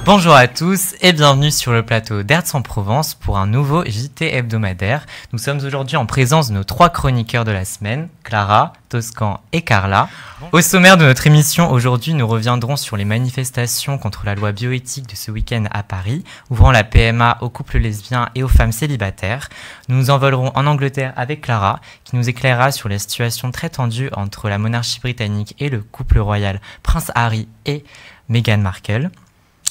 Bonjour à tous et bienvenue sur le plateau d'Ertz-en-Provence pour un nouveau JT hebdomadaire. Nous sommes aujourd'hui en présence de nos 3 chroniqueurs de la semaine, Clara, Toscan et Carla. Au sommaire de notre émission, aujourd'hui, nous reviendrons sur les manifestations contre la loi bioéthique de ce week-end à Paris, ouvrant la PMA aux couples lesbiens et aux femmes célibataires. Nous nous envolerons en Angleterre avec Clara, qui nous éclairera sur la situation très tendue entre la monarchie britannique et le couple royal Prince Harry et Meghan Markle.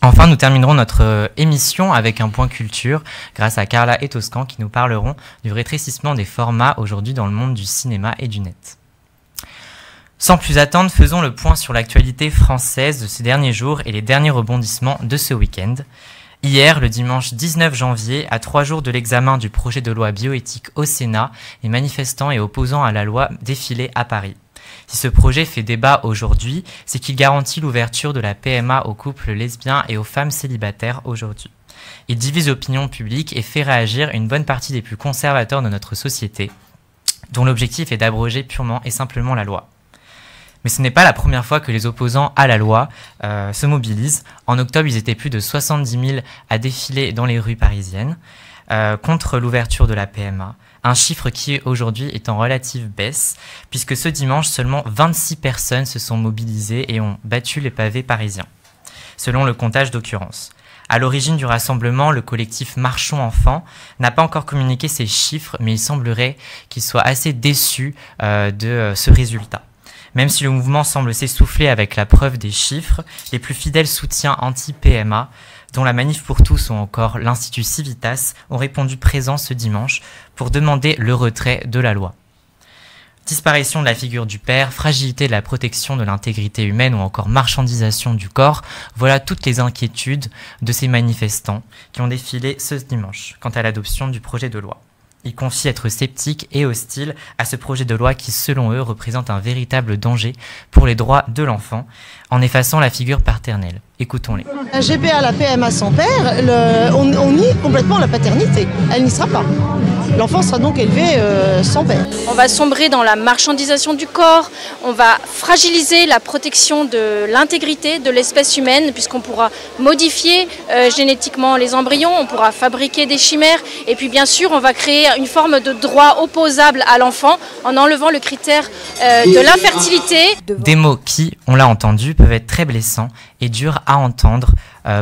Enfin, nous terminerons notre émission avec un point culture grâce à Carla et Toscan qui nous parleront du rétrécissement des formats aujourd'hui dans le monde du cinéma et du net. Sans plus attendre, faisons le point sur l'actualité française de ces derniers jours et les derniers rebondissements de ce week-end. Hier, le dimanche 19 janvier, à 3 jours de l'examen du projet de loi bioéthique au Sénat, les manifestants et opposants à la loi défilaient à Paris. Si ce projet fait débat aujourd'hui, c'est qu'il garantit l'ouverture de la PMA aux couples lesbiens et aux femmes célibataires aujourd'hui. Il divise l'opinion publique et fait réagir une bonne partie des plus conservateurs de notre société, dont l'objectif est d'abroger purement et simplement la loi. Mais ce n'est pas la première fois que les opposants à la loi se mobilisent. En octobre, ils étaient plus de 70 000 à défiler dans les rues parisiennes contre l'ouverture de la PMA. Un chiffre qui aujourd'hui est en relative baisse, puisque ce dimanche, seulement 26 personnes se sont mobilisées et ont battu les pavés parisiens, selon le comptage d'occurrence. À l'origine du rassemblement, le collectif Marchons Enfants n'a pas encore communiqué ces chiffres, mais il semblerait qu'il soit assez déçu de ce résultat. Même si le mouvement semble s'essouffler avec la preuve des chiffres, les plus fidèles soutiens anti-PMA, dont la Manif pour tous ou encore l'Institut Civitas, ont répondu présents ce dimanche pour demander le retrait de la loi. Disparition de la figure du père, fragilité de la protection de l'intégrité humaine ou encore marchandisation du corps, voilà toutes les inquiétudes de ces manifestants qui ont défilé ce dimanche quant à l'adoption du projet de loi. Ils confient être sceptiques et hostiles à ce projet de loi qui, selon eux, représente un véritable danger pour les droits de l'enfant en effaçant la figure paternelle. Écoutons-les. La GPA, la PMA sans père, on nie complètement la paternité. Elle n'y sera pas. L'enfant sera donc élevé sans père. On va sombrer dans la marchandisation du corps, on va fragiliser la protection de l'intégrité de l'espèce humaine puisqu'on pourra modifier génétiquement les embryons, on pourra fabriquer des chimères et puis bien sûr on va créer une forme de droit opposable à l'enfant en enlevant le critère de l'infertilité. Des mots qui, on l'a entendu, peuvent être très blessants et durs à entendre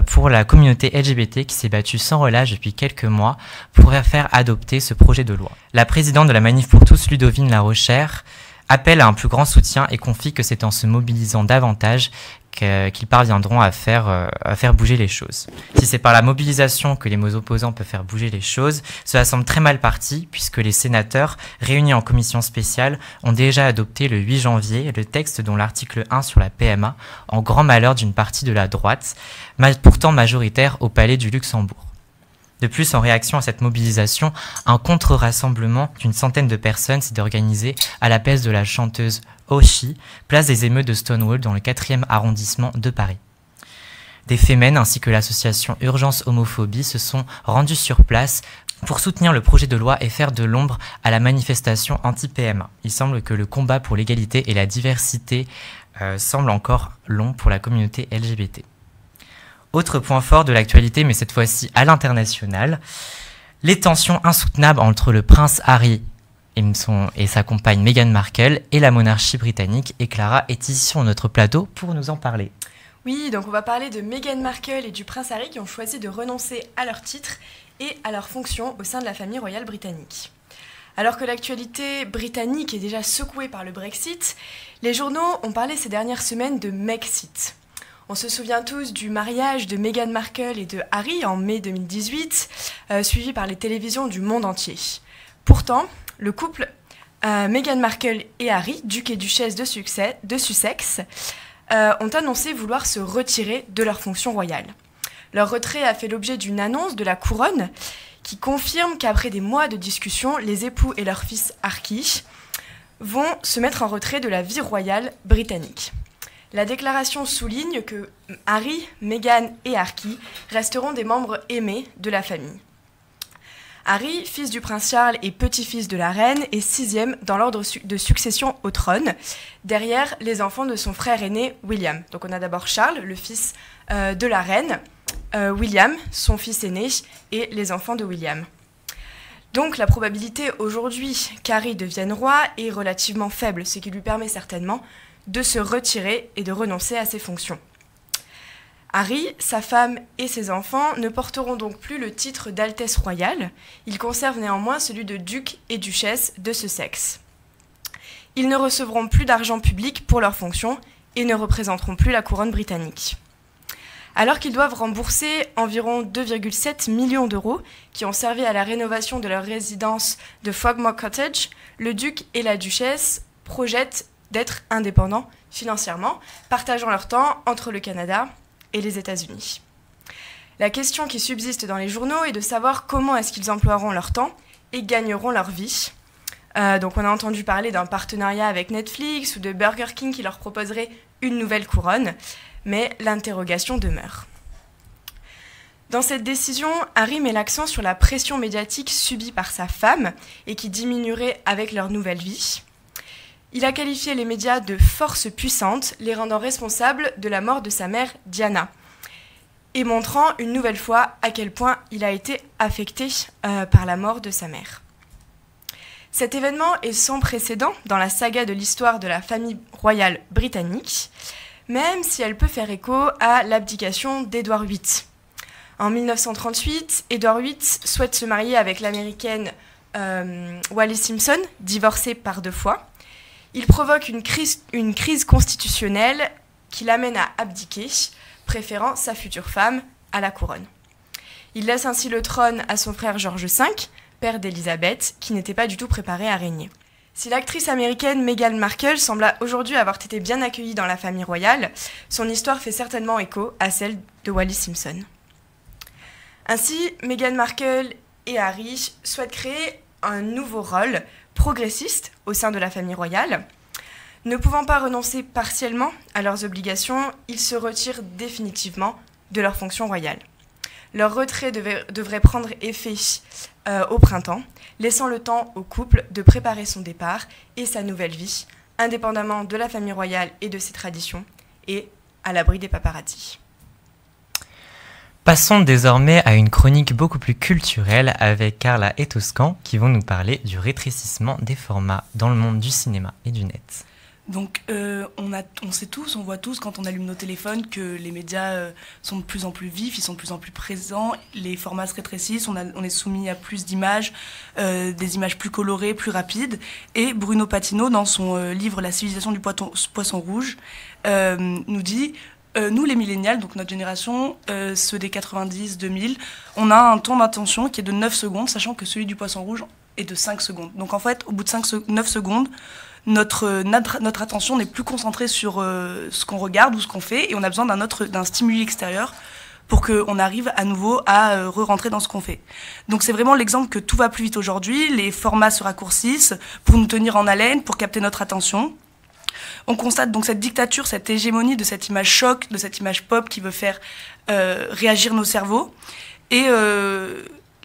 pour la communauté LGBT qui s'est battue sans relâche depuis quelques mois pour faire adopter ce projet de loi. La présidente de la Manif pour tous, Ludovine Larochère, appelle à un plus grand soutien et confie que c'est en se mobilisant davantage qu'ils parviendront à faire bouger les choses. Si c'est par la mobilisation que les mots opposants peuvent faire bouger les choses, cela semble très mal parti puisque les sénateurs, réunis en commission spéciale, ont déjà adopté le 8 janvier le texte dont l'article 1 sur la PMA, en grand malheur d'une partie de la droite, pourtant majoritaire au Palais du Luxembourg. De plus, en réaction à cette mobilisation, un contre-rassemblement d'une centaine de personnes s'est organisé à la place de la chanteuse Oshi, place des émeutes de Stonewall dans le 4e arrondissement de Paris. Des Femen ainsi que l'association Urgence Homophobie se sont rendus sur place pour soutenir le projet de loi et faire de l'ombre à la manifestation anti-PMA. Il semble que le combat pour l'égalité et la diversité semble encore long pour la communauté LGBT. Autre point fort de l'actualité, mais cette fois-ci à l'international, les tensions insoutenables entre le prince Harry et sa compagne Meghan Markle et la monarchie britannique. Et Clara est ici sur notre plateau pour nous en parler. Oui, donc on va parler de Meghan Markle et du prince Harry qui ont choisi de renoncer à leur titre et à leurs fonctions au sein de la famille royale britannique. Alors que l'actualité britannique est déjà secouée par le Brexit, les journaux ont parlé ces dernières semaines de Mexit. On se souvient tous du mariage de Meghan Markle et de Harry en mai 2018, suivi par les télévisions du monde entier. Pourtant, le couple Meghan Markle et Harry, duc et duchesse de Sussex, ont annoncé vouloir se retirer de leurs fonctions royales. Leur retrait a fait l'objet d'une annonce de la couronne qui confirme qu'après des mois de discussions, les époux et leur fils Archie vont se mettre en retrait de la vie royale britannique. La déclaration souligne que Harry, Meghan et Archie resteront des membres aimés de la famille. Harry, fils du prince Charles et petit-fils de la reine, est 6e dans l'ordre de succession au trône, derrière les enfants de son frère aîné William. Donc on a d'abord Charles, le fils de la reine, William, son fils aîné, et les enfants de William. Donc la probabilité aujourd'hui qu'Harry devienne roi est relativement faible, ce qui lui permet certainement de se retirer et de renoncer à ses fonctions. Harry, sa femme et ses enfants ne porteront donc plus le titre d'Altesse royale, ils conservent néanmoins celui de duc et duchesse de Sussex. Ils ne recevront plus d'argent public pour leurs fonctions et ne représenteront plus la couronne britannique. Alors qu'ils doivent rembourser environ 2,7 millions d'euros qui ont servi à la rénovation de leur résidence de Frogmore Cottage, le duc et la duchesse projettent d'être indépendants financièrement, partageant leur temps entre le Canada et les États-Unis. La question qui subsiste dans les journaux est de savoir comment est-ce qu'ils emploieront leur temps et gagneront leur vie. Donc on a entendu parler d'un partenariat avec Netflix ou de Burger King qui leur proposerait une nouvelle couronne, mais l'interrogation demeure. Dans cette décision, Harry met l'accent sur la pression médiatique subie par sa femme et qui diminuerait avec leur nouvelle vie. Il a qualifié les médias de forces puissantes, les rendant responsables de la mort de sa mère Diana, et montrant une nouvelle fois à quel point il a été affecté par la mort de sa mère. Cet événement est sans précédent dans la saga de l'histoire de la famille royale britannique, même si elle peut faire écho à l'abdication d'Édouard VIII. En 1938, Édouard VIII souhaite se marier avec l'américaine Wallis Simpson, divorcée par 2 fois. Il provoque une crise constitutionnelle qui l'amène à abdiquer, préférant sa future femme à la couronne. Il laisse ainsi le trône à son frère George V, père d'Élisabeth, qui n'était pas du tout préparé à régner. Si l'actrice américaine Meghan Markle semble aujourd'hui avoir été bien accueillie dans la famille royale, son histoire fait certainement écho à celle de Wallis Simpson. Ainsi, Meghan Markle et Harry souhaitent créer un nouveau rôle progressiste au sein de la famille royale. Ne pouvant pas renoncer partiellement à leurs obligations, ils se retirent définitivement de leurs fonctions royales. Leur retrait devrait prendre effet au printemps, laissant le temps au couple de préparer son départ et sa nouvelle vie, indépendamment de la famille royale et de ses traditions, et à l'abri des paparazzis. Passons désormais à une chronique beaucoup plus culturelle avec Carla et Toscan qui vont nous parler du rétrécissement des formats dans le monde du cinéma et du net. Donc on sait tous, on voit tous quand on allume nos téléphones que les médias sont de plus en plus vifs, ils sont de plus en plus présents, les formats se rétrécissent, on est soumis à plus d'images, des images plus colorées, plus rapides. Et Bruno Patino, dans son livre La civilisation du poisson rouge, nous dit... nous, les millénials, donc notre génération, ceux des 90-2000, on a un temps d'attention qui est de 9 secondes, sachant que celui du poisson rouge est de 5 secondes. Donc en fait, au bout de 9 secondes, notre attention n'est plus concentrée sur ce qu'on regarde ou ce qu'on fait, et on a besoin d'un stimuli extérieur pour qu'on arrive à nouveau à re-rentrer dans ce qu'on fait. Donc c'est vraiment l'exemple que tout va plus vite aujourd'hui, les formats se raccourcissent pour nous tenir en haleine, pour capter notre attention. On constate donc cette dictature, cette hégémonie de cette image choc, de cette image pop qui veut faire réagir nos cerveaux. Et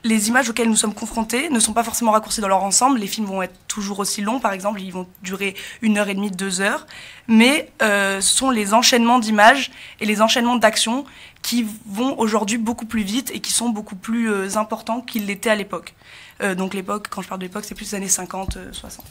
les images auxquelles nous sommes confrontés ne sont pas forcément raccourcies dans leur ensemble. Les films vont être toujours aussi longs, par exemple, ils vont durer 1h30, 2 heures. Mais ce sont les enchaînements d'images et les enchaînements d'actions qui vont aujourd'hui beaucoup plus vite et qui sont beaucoup plus importants qu'ils l'étaient à l'époque. Donc l'époque, quand je parle de l'époque, c'est plus les années 50, 60.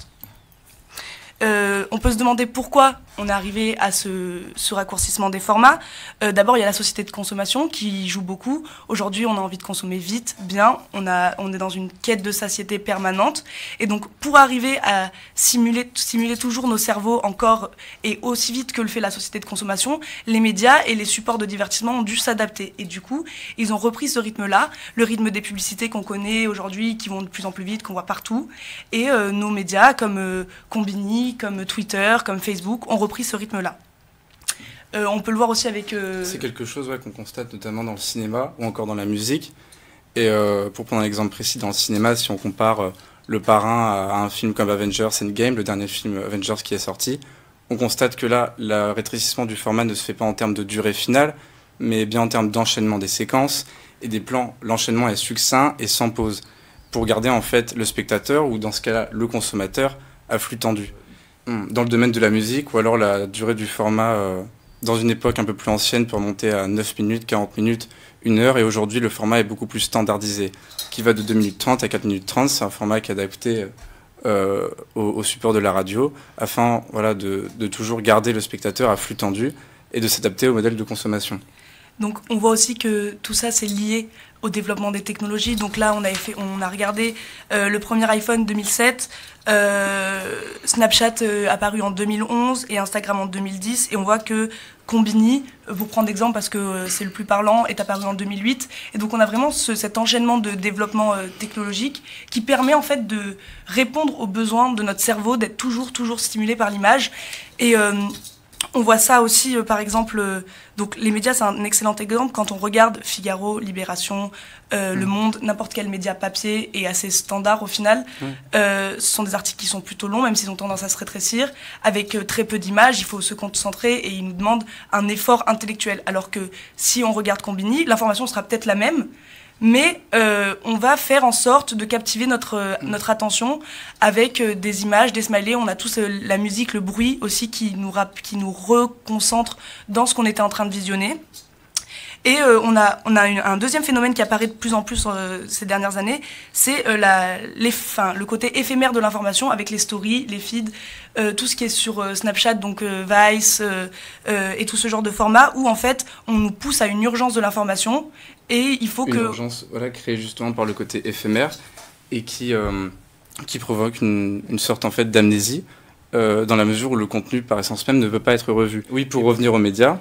On peut se demander pourquoi on est arrivé à ce raccourcissement des formats. D'abord, il y a la société de consommation qui joue beaucoup. Aujourd'hui, on a envie de consommer vite, bien. On est dans une quête de satiété permanente. Et donc, pour arriver à stimuler toujours nos cerveaux encore et aussi vite que le fait la société de consommation, les médias et les supports de divertissement ont dû s'adapter. Et du coup, ils ont repris ce rythme-là, le rythme des publicités qu'on connaît aujourd'hui, qui vont de plus en plus vite, qu'on voit partout. Et nos médias comme Combini, comme Twitter, comme Facebook, ont repris ce rythme-là. On peut le voir aussi avec... C'est quelque chose qu'on constate notamment dans le cinéma ou encore dans la musique. Et pour prendre un exemple précis, dans le cinéma, si on compare Le Parrain à un film comme Avengers Endgame, le dernier film Avengers qui est sorti, on constate que là, le rétrécissement du format ne se fait pas en termes de durée finale, mais bien en termes d'enchaînement des séquences et des plans. L'enchaînement est succinct et sans pause, pour garder en fait le spectateur, ou dans ce cas-là, le consommateur, à flux tendu. Dans le domaine de la musique, ou alors la durée du format dans une époque un peu plus ancienne, peut remonter à 9 minutes, 40 minutes, 1 heure, et aujourd'hui le format est beaucoup plus standardisé, qui va de 2 minutes 30 à 4 minutes 30. C'est un format qui est adapté au support de la radio, afin voilà, de toujours garder le spectateur à flux tendu et de s'adapter au modèle de consommation. Donc on voit aussi que tout ça c'est lié au développement des technologies. Donc là on a regardé le premier iPhone 2007, Snapchat apparu en 2011 et Instagram en 2010, et on voit que Combini, pour prendre l'exemple parce que c'est le plus parlant, est apparu en 2008. Et donc on a vraiment cet enchaînement de développement technologique qui permet en fait de répondre aux besoins de notre cerveau, d'être toujours stimulé par l'image. Et on voit ça aussi, par exemple, donc les médias, c'est un excellent exemple. Quand on regarde Figaro, Libération, Le Monde, n'importe quel média papier est assez standard au final. Ce sont des articles qui sont plutôt longs, même s'ils ont tendance à se rétrécir, avec très peu d'images. Il faut se concentrer et ils nous demandent un effort intellectuel. Alors que si on regarde Combini, l'information sera peut-être la même, mais on va faire en sorte de captiver notre attention avec des images, des smileys. On a tous la musique, le bruit aussi qui nous reconcentre dans ce qu'on était en train de visionner. Et on a un deuxième phénomène qui apparaît de plus en plus ces dernières années, c'est le côté éphémère de l'information avec les stories, les feeds, tout ce qui est sur Snapchat, donc Vice et tout ce genre de format où en fait on nous pousse à une urgence de l'information et il faut une urgence créée justement par le côté éphémère et qui provoque une sorte en fait d'amnésie dans la mesure où le contenu par essence même ne peut pas être revu. Oui, pour revenir aux médias.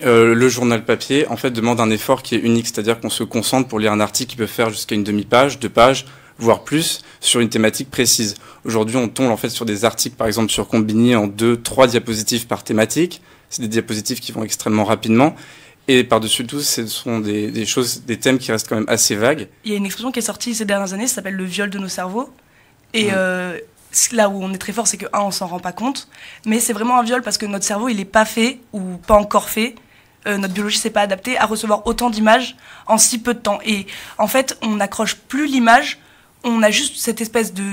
Le journal papier, en fait, demande un effort qui est unique, c'est-à-dire qu'on se concentre pour lire un article qui peut faire jusqu'à une demi-page, 2 pages, voire plus, sur une thématique précise. Aujourd'hui, on tombe en fait sur des articles, par exemple sur Combini, en 2-3 diapositives par thématique. C'est des diapositives qui vont extrêmement rapidement. Et par-dessus tout, ce sont des thèmes qui restent quand même assez vagues. Il y a une expression qui est sortie ces dernières années, ça s'appelle le viol de nos cerveaux. Et là où on est très fort, c'est que, on s'en rend pas compte. Mais c'est vraiment un viol parce que notre cerveau, il est pas fait, ou pas encore fait. Notre biologie s'est pas adaptée à recevoir autant d'images en si peu de temps. Et en fait, on n'accroche plus l'image, on a juste cette espèce de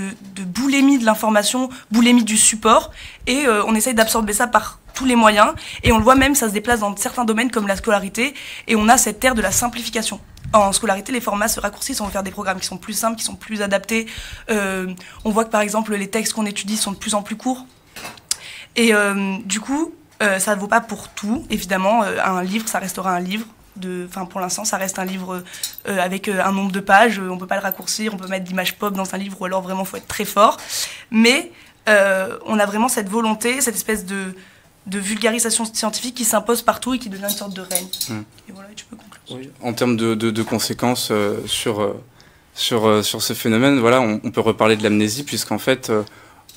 boulimie de l'information, boulimie du support, et on essaye d'absorber ça par tous les moyens. Et on le voit même, ça se déplace dans certains domaines comme la scolarité, et on a cette ère de la simplification. En scolarité, les formats se raccourcissent, on va faire des programmes qui sont plus simples, qui sont plus adaptés. On voit que par exemple, les textes qu'on étudie sont de plus en plus courts. Et du coup, ça ne vaut pas pour tout, évidemment. Un livre, ça restera un livre. Pour l'instant, ça reste un livre avec un nombre de pages. On ne peut pas le raccourcir, on peut mettre d'images pop dans un livre, ou alors vraiment, il faut être très fort. Mais on a vraiment cette volonté, cette espèce de vulgarisation scientifique qui s'impose partout et qui devient une sorte de règne. Et voilà, tu peux conclure. Oui. En termes de conséquences sur ce phénomène, voilà, on peut reparler de l'amnésie, puisqu'en fait...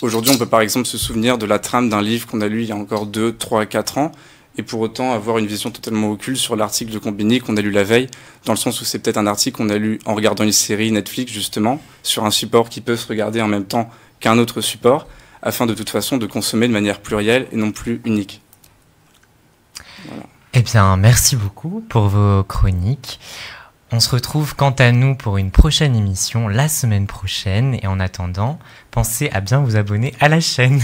Aujourd'hui, on peut par exemple se souvenir de la trame d'un livre qu'on a lu il y a encore 2, 3, 4 ans, et pour autant avoir une vision totalement occulte sur l'article de Combini qu'on a lu la veille, dans le sens où c'est peut-être un article qu'on a lu en regardant une série Netflix, justement, sur un support qui peut se regarder en même temps qu'un autre support, afin de toute façon de consommer de manière plurielle et non plus unique. Voilà. Eh bien, merci beaucoup pour vos chroniques. On se retrouve quant à nous pour une prochaine émission la semaine prochaine. Et en attendant, pensez à bien vous abonner à la chaîne.